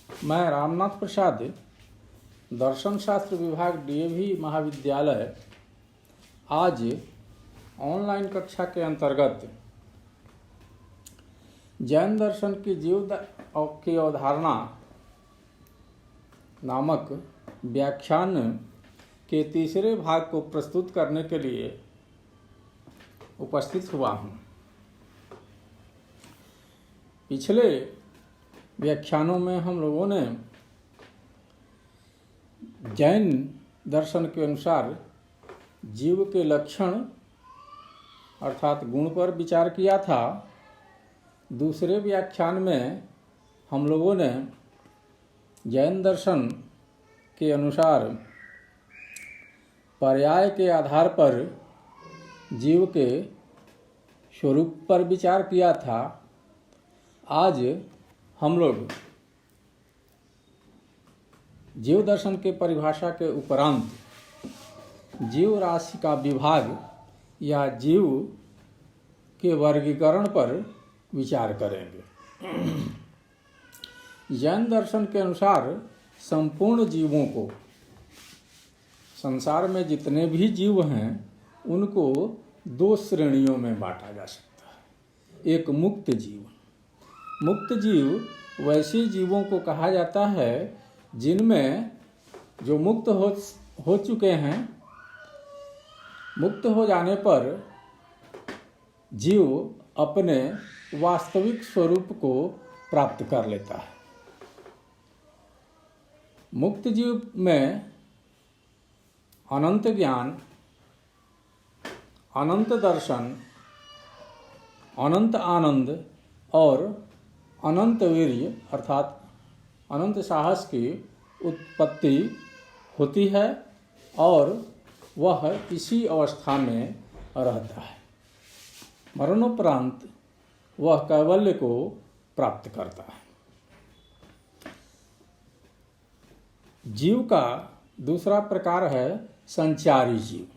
मैं रामनाथ प्रसाद, दर्शन शास्त्र विभाग डीएवी महाविद्यालय आज ऑनलाइन कक्षा के अंतर्गत जैन दर्शन की जीव की अवधारणा नामक व्याख्यान के तीसरे भाग को प्रस्तुत करने के लिए उपस्थित हुआ हूँ। पिछले व्याख्यानों में हम लोगों ने जैन दर्शन के अनुसार जीव के लक्षण अर्थात गुण पर विचार किया था। दूसरे व्याख्यान में हम लोगों ने जैन दर्शन के अनुसार पर्याय के आधार पर जीव के स्वरूप पर विचार किया था। आज हम लोग जीव दर्शन के परिभाषा के उपरांत जीव राशि का विभाग या जीव के वर्गीकरण पर विचार करेंगे। जैन दर्शन के अनुसार संपूर्ण जीवों को, संसार में जितने भी जीव हैं उनको दो श्रेणियों में बांटा जा सकता है। एक मुक्त जीव। मुक्त जीव वैसे जीवों को कहा जाता है जिनमें जो मुक्त हो चुके हैं, मुक्त हो जाने पर जीव अपने वास्तविक स्वरूप को प्राप्त कर लेता है। मुक्त जीव में अनंत ज्ञान, अनंत दर्शन, अनंत आनंद और अनंत वीर्य अर्थात अनंत साहस की उत्पत्ति होती है और वह इसी अवस्था में रहता है। मरणोपरांत वह कैवल्य को प्राप्त करता है। जीव का दूसरा प्रकार है संचारी जीव।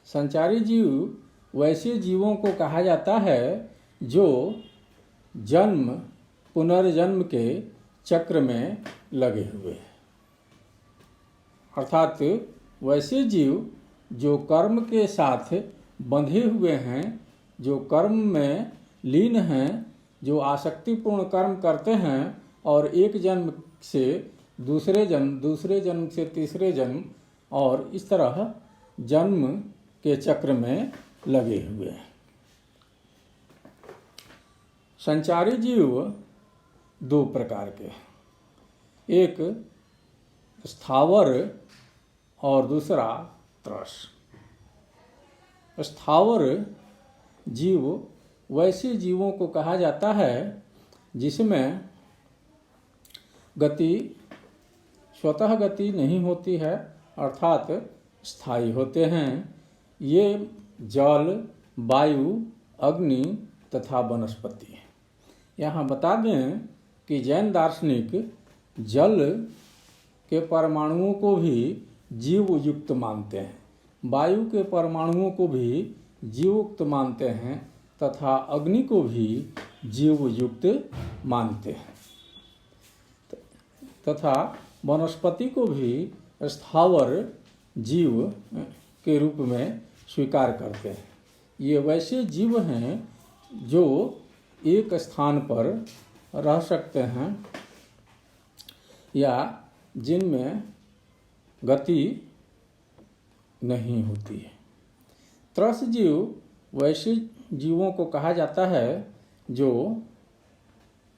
संचारी जीव वैसे जीवों को कहा जाता है जो जन्म पुनर्जन्म के चक्र में लगे हुए हैं। अर्थात वैसे जीव जो कर्म के साथ बंधे हुए हैं, जो कर्म में लीन हैं, जो आसक्तिपूर्ण कर्म करते हैं और एक जन्म से दूसरे जन्म, दूसरे जन्म से तीसरे जन्म और इस तरह जन्म के चक्र में लगे हुए हैं। संचारी जीव दो प्रकार के, एक स्थावर और दूसरा त्रस। स्थावर जीव वैसे जीवों को कहा जाता है जिसमें गति स्वतः गति नहीं होती है, अर्थात स्थायी होते हैं। ये जल, वायु, अग्नि तथा वनस्पति है। यहाँ बता दें कि जैन दार्शनिक जल के परमाणुओं को भी जीव युक्त मानते हैं, वायु के परमाणुओं को भी जीवयुक्त मानते हैं तथा अग्नि को भी जीव युक्त मानते हैं तथा वनस्पति को भी स्थावर जीव के रूप में स्वीकार करते हैं। ये वैसे जीव हैं जो एक स्थान पर रह सकते हैं या जिनमें गति नहीं होती है। त्रस जीव वैसे जीवों को कहा जाता है जो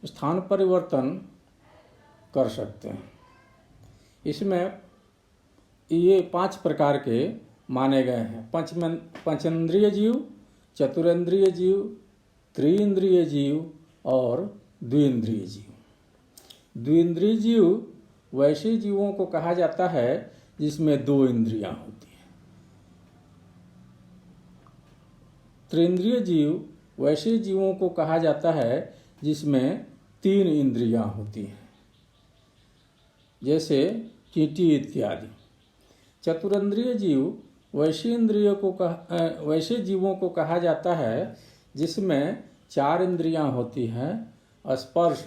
स्थान परिवर्तन कर सकते हैं। इसमें ये 5 प्रकार के माने गए हैं। पंचेंद्रिय जीव, चतुरेंद्रिय जीव, त्रिइंद्रिय जीव और द्विइंद्रिय जीव। द्विइंद्रिय जीव वैसे जीवों को कहा जाता है जिसमें 2 इंद्रियां होती हैं। त्रिइंद्रिय जीव वैसे जीवों को कहा जाता है जिसमें 3 इंद्रियां होती हैं, जैसे चींटी इत्यादि। चतुरेंद्रिय जीव वैसे जीवों को कहा जाता है जिसमें 4 इंद्रियां होती हैं, स्पर्श,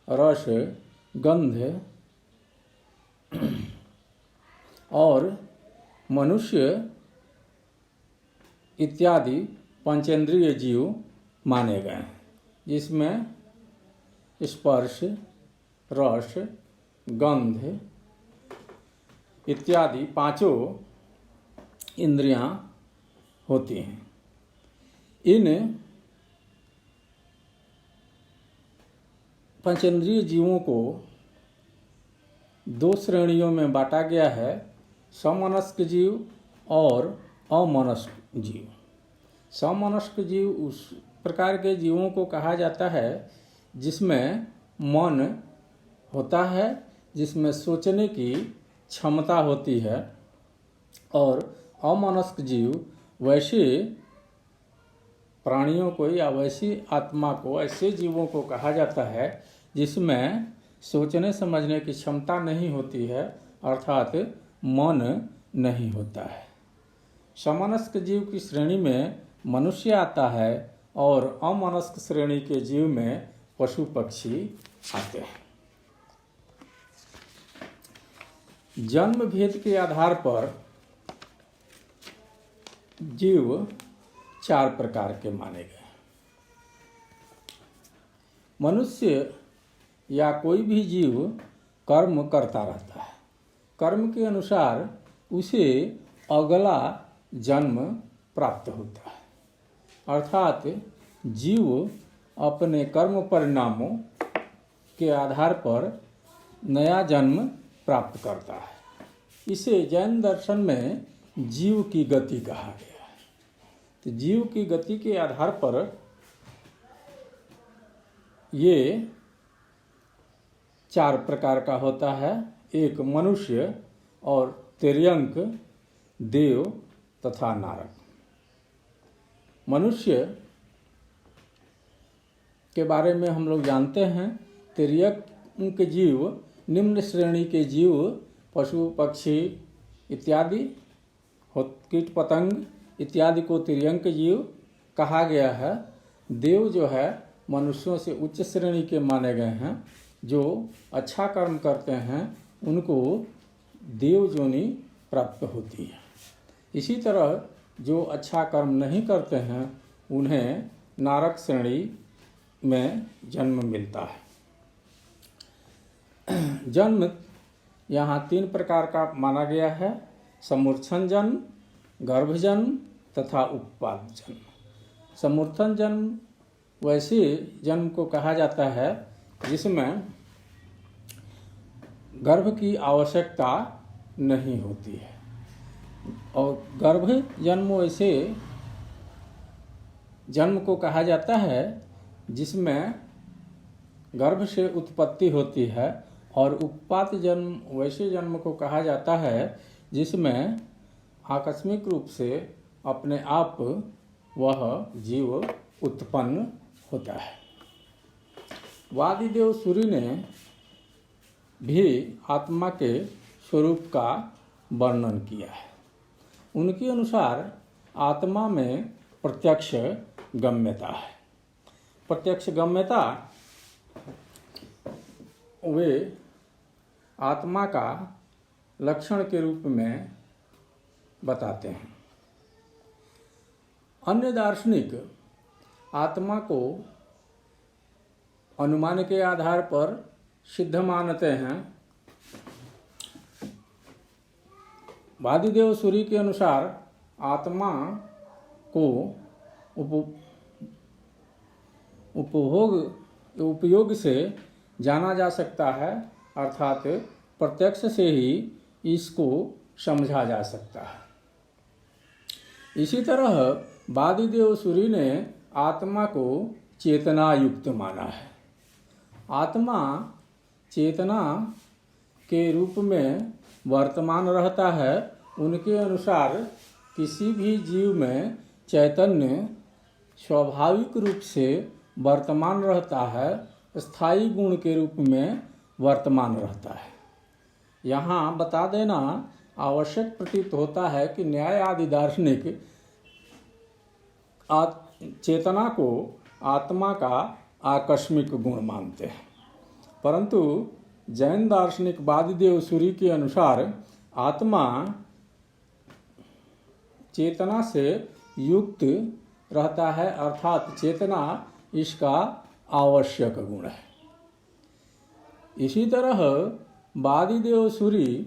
रस, गंध और मनुष्य इत्यादि पंचेंद्रिय जीव माने गए हैं, जिसमें स्पर्श, रस, गंध इत्यादि पांचों इंद्रियां होती हैं। इन पंचेंद्रिय जीवों को दो श्रेणियों में बांटा गया है, समनस्क जीव और अमनस्क जीव। समनस्क जीव उस प्रकार के जीवों को कहा जाता है जिसमें मन होता है, जिसमें सोचने की क्षमता होती है, और अमनस्क जीव वैसे प्राणियों को या वैसी आत्मा को, ऐसे जीवों को कहा जाता है जिसमें सोचने समझने की क्षमता नहीं होती है, अर्थात मन नहीं होता है। समनस्क जीव की श्रेणी में मनुष्य आता है और अमनस्क श्रेणी के जीव में पशु पक्षी आते हैं। जन्म भेद के आधार पर जीव चार प्रकार के माने गए। मनुष्य या कोई भी जीव कर्म करता रहता है। कर्म के अनुसार उसे अगला जन्म प्राप्त होता है, अर्थात जीव अपने कर्म परिणामों के आधार पर नया जन्म प्राप्त करता है। इसे जैन दर्शन में जीव की गति कहा गया है। तो जीव की गति के आधार पर ये चार प्रकार का होता है। एक मनुष्य और तिर्यंक, देव तथा नारक। मनुष्य के बारे में हम लोग जानते हैं। तिर्यंक जीव निम्न श्रेणी के जीव पशु पक्षी इत्यादि, कीट पतंग इत्यादि को तिर्यंक जीव कहा गया है। देव जो है मनुष्यों से उच्च श्रेणी के माने गए हैं। जो अच्छा कर्म करते हैं उनको देव योनि प्राप्त होती है। इसी तरह जो अच्छा कर्म नहीं करते हैं उन्हें नारक श्रेणी में जन्म मिलता है। जन्म यहाँ तीन प्रकार का माना गया है: समूर्छन जन्म, गर्भजन्म तथा उपपाद जन्म। समूर्छन जन्म वैसे जन्म को कहा जाता है जिसमें गर्भ की आवश्यकता नहीं होती है, और गर्भ जन्म वैसे जन्म को कहा जाता है जिसमें गर्भ से उत्पत्ति होती है, और उपपात जन्म वैसे जन्म को कहा जाता है जिसमें आकस्मिक रूप से अपने आप वह जीव उत्पन्न होता है। वादिदेव सूरि ने भी आत्मा के स्वरूप का वर्णन किया है। उनके अनुसार आत्मा में प्रत्यक्ष गम्यता है। प्रत्यक्ष गम्यता वे आत्मा का लक्षण के रूप में बताते हैं। अन्य दार्शनिक आत्मा को अनुमान के आधार पर सिद्ध मानते हैं। वादिदेव सूरि के अनुसार आत्मा को उपयोग से जाना जा सकता है, अर्थात प्रत्यक्ष से ही इसको समझा जा सकता है। इसी तरह वादिदेव सूरि ने आत्मा को चेतना युक्त माना है। आत्मा चेतना के रूप में वर्तमान रहता है। उनके अनुसार किसी भी जीव में चैतन्य स्वाभाविक रूप से वर्तमान रहता है, स्थायी गुण के रूप में वर्तमान रहता है। यहाँ बता देना आवश्यक प्रतीत होता है कि न्याय आदि दार्शनिक चेतना को आत्मा का आकस्मिक गुण मानते हैं, परंतु जैन दार्शनिक वादिदेव सूरी के अनुसार आत्मा चेतना से युक्त रहता है, अर्थात चेतना इसका आवश्यक गुण है। इसी तरह वादिदेव सूरी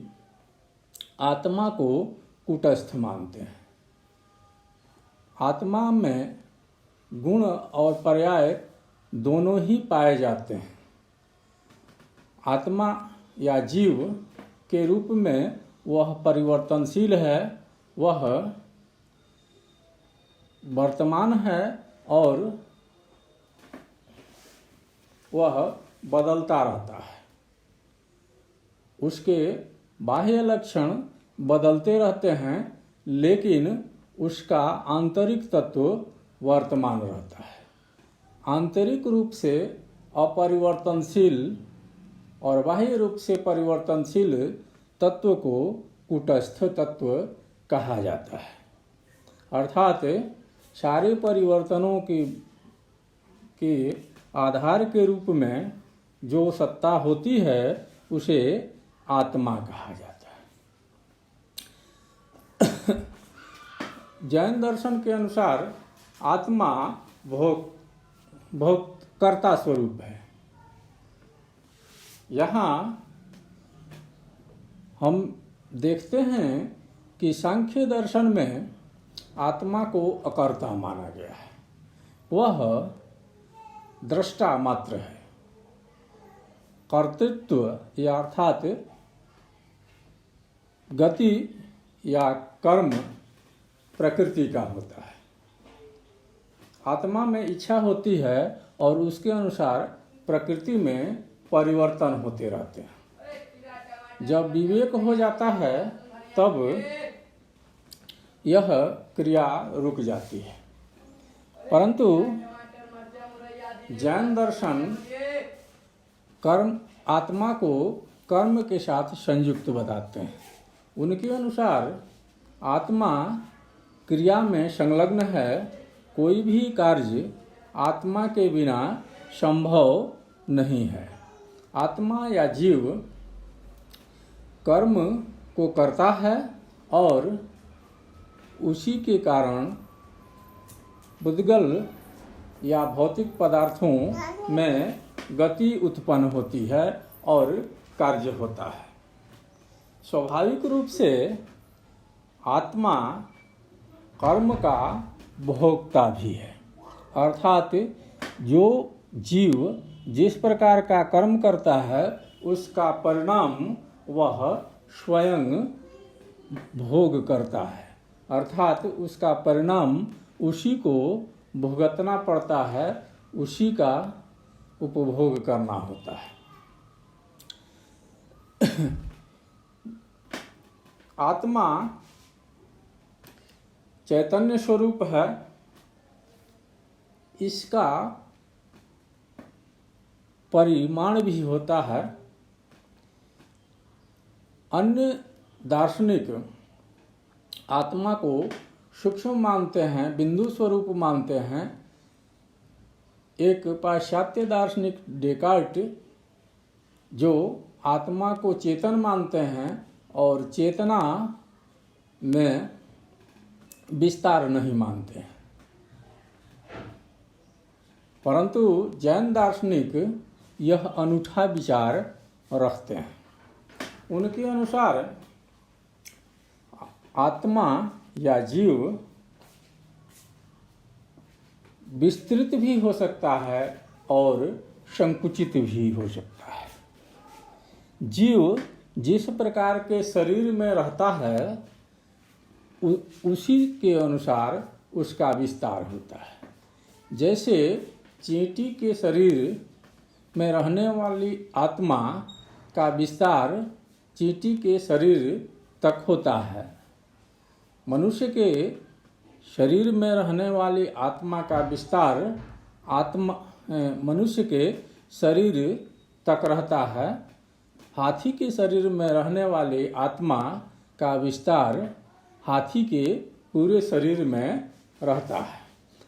आत्मा को कूटस्थ मानते हैं। आत्मा में गुण और पर्याय दोनों ही पाए जाते हैं। आत्मा या जीव के रूप में वह परिवर्तनशील है, वह वर्तमान है और वह बदलता रहता है। उसके बाह्य लक्षण बदलते रहते हैं, लेकिन उसका आंतरिक तत्व वर्तमान रहता है। आंतरिक रूप से अपरिवर्तनशील और बाह्य रूप से परिवर्तनशील तत्व को कूटस्थ तत्व कहा जाता है। अर्थात सारे परिवर्तनों के आधार के रूप में जो सत्ता होती है उसे आत्मा कहा जाता है। जैन दर्शन के अनुसार आत्मा भोक्ता स्वरूप है। यहाँ हम देखते हैं कि सांख्य दर्शन में आत्मा को अकर्ता माना गया है, वह दृष्टा मात्र है। कर्तृत्व या अर्थात गति या कर्म प्रकृति का होता है। आत्मा में इच्छा होती है और उसके अनुसार प्रकृति में परिवर्तन होते रहते हैं। जब विवेक हो जाता है तब यह क्रिया रुक जाती है। परंतु जैन दर्शन कर्म आत्मा को कर्म के साथ संयुक्त बताते हैं। उनके अनुसार आत्मा क्रिया में संलग्न है। कोई भी कार्य आत्मा के बिना संभव नहीं है। आत्मा या जीव कर्म को करता है और उसी के कारण बुद्धिगल या भौतिक पदार्थों में गति उत्पन्न होती है और कार्य होता है। स्वाभाविक रूप से आत्मा कर्म का भोक्ता भी है, अर्थात जो जीव जिस प्रकार का कर्म करता है उसका परिणाम वह स्वयं भोग करता है, अर्थात उसका परिणाम उसी को भुगतना पड़ता है, उसी का उपभोग करना होता है। आत्मा चैतन्य स्वरूप है। इसका परिमाण भी होता है। अन्य दार्शनिक आत्मा को सूक्ष्म मानते हैं, बिंदु स्वरूप मानते हैं। एक पाश्चात्य दार्शनिक डेकार्ट जो आत्मा को चेतन मानते हैं और चेतना में विस्तार नहीं मानते हैं। परंतु जैन दार्शनिक यह अनूठा विचार रखते हैं। उनके अनुसार आत्मा या जीव विस्तृत भी हो सकता है और संकुचित भी हो सकता है। जीव जिस प्रकार के शरीर में रहता है उसी के अनुसार उसका विस्तार होता है। जैसे चींटी के शरीर में रहने वाली आत्मा का विस्तार चींटी के शरीर तक होता है, मनुष्य के शरीर में रहने वाली आत्मा का विस्तार मनुष्य के शरीर तक रहता है। हाथी के शरीर में रहने वाली आत्मा का विस्तार हाथी के पूरे शरीर में रहता है,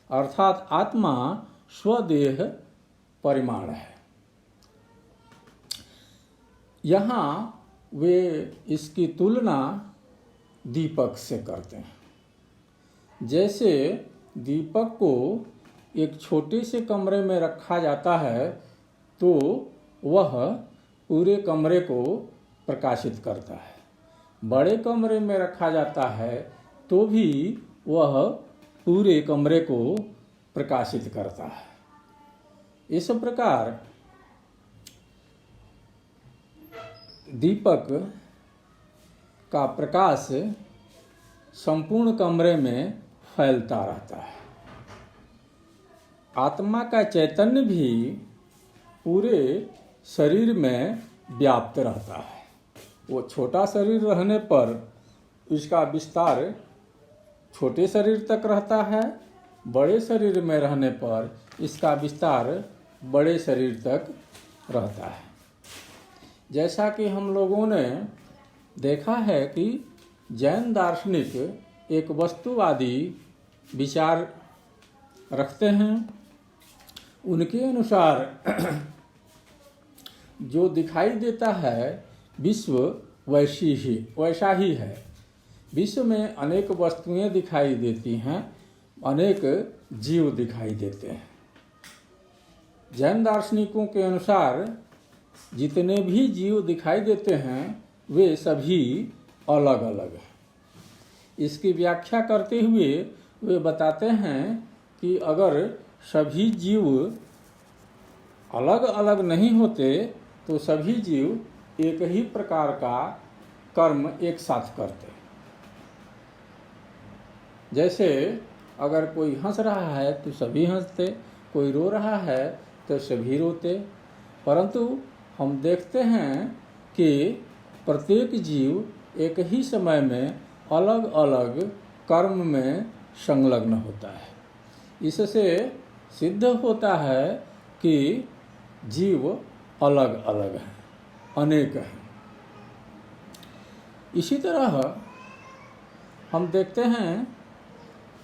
अर्थात आत्मा स्वदेह परिमाण है। यहाँ वे इसकी तुलना दीपक से करते हैं। जैसे दीपक को एक छोटे से कमरे में रखा जाता है तो वह पूरे कमरे को प्रकाशित करता है, बड़े कमरे में रखा जाता है तो भी वह पूरे कमरे को प्रकाशित करता है। इस प्रकार दीपक का प्रकाश संपूर्ण कमरे में फैलता रहता है। आत्मा का चैतन्य भी पूरे शरीर में व्याप्त रहता है। वो छोटा शरीर रहने पर इसका विस्तार छोटे शरीर तक रहता है, बड़े शरीर में रहने पर इसका विस्तार बड़े शरीर तक रहता है। जैसा कि हम लोगों ने देखा है कि जैन दार्शनिक एक वस्तुवादी विचार रखते हैं। उनके अनुसार जो दिखाई देता है विश्व वैसा ही है। विश्व में अनेक वस्तुएं दिखाई देती हैं, अनेक जीव दिखाई देते हैं। जैन दार्शनिकों के अनुसार जितने भी जीव दिखाई देते हैं वे सभी अलग अलग हैं। इसकी व्याख्या करते हुए वे बताते हैं कि अगर सभी जीव अलग अलग नहीं होते तो सभी जीव एक ही प्रकार का कर्म एक साथ करते। जैसे अगर कोई हंस रहा है तो सभी हंसते, कोई रो रहा है तो सभी रोते। परंतु हम देखते हैं कि प्रत्येक जीव एक ही समय में अलग अलग कर्म में संलग्न होता है। इससे सिद्ध होता है कि जीव अलग अलग हैं, अनेक हैं। इसी तरह हम देखते हैं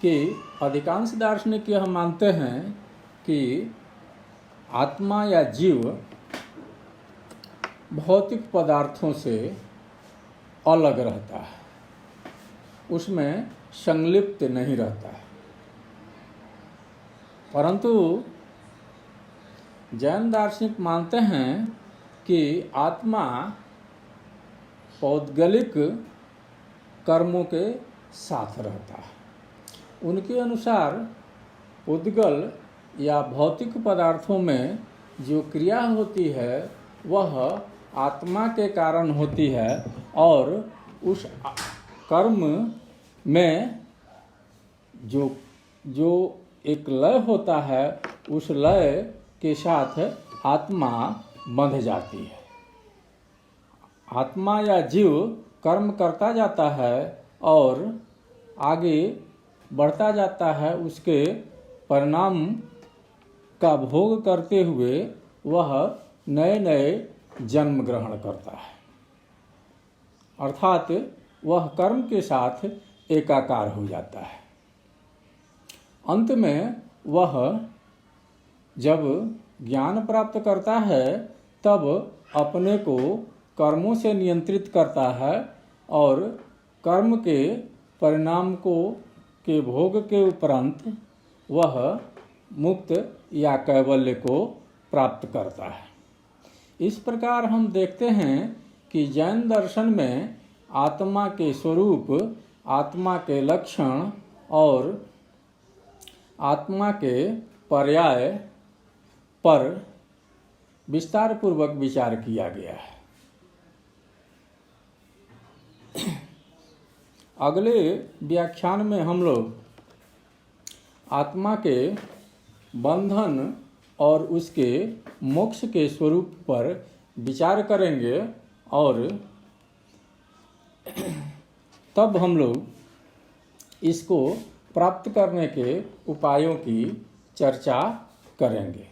कि अधिकांश दार्शनिक यह मानते हैं कि आत्मा या जीव भौतिक पदार्थों से अलग रहता है, उसमें संलिप्त नहीं रहता है। परंतु जैन दार्शनिक मानते हैं कि आत्मा पौद्गलिक कर्मों के साथ रहता है। उनके अनुसार उद्गल या भौतिक पदार्थों में जो क्रिया होती है वह आत्मा के कारण होती है और उस कर्म में जो एक लय होता है उस लय के साथ आत्मा बंध जाती है। आत्मा या जीव कर्म करता जाता है और आगे बढ़ता जाता है, उसके परिणाम का भोग करते हुए वह नए नए जन्म ग्रहण करता है, अर्थात वह कर्म के साथ एकाकार हो जाता है। अंत में वह जब ज्ञान प्राप्त करता है तब अपने को कर्मों से नियंत्रित करता है और कर्म के परिणाम के भोग के उपरांत वह मुक्त या कैवल्य को प्राप्त करता है। इस प्रकार हम देखते हैं कि जैन दर्शन में आत्मा के स्वरूप, आत्मा के लक्षण और आत्मा के पर्याय पर विस्तार पूर्वक विचार किया गया है। अगले व्याख्यान में हम लोग आत्मा के बंधन और उसके मोक्ष के स्वरूप पर विचार करेंगे और तब हम लोग इसको प्राप्त करने के उपायों की चर्चा करेंगे।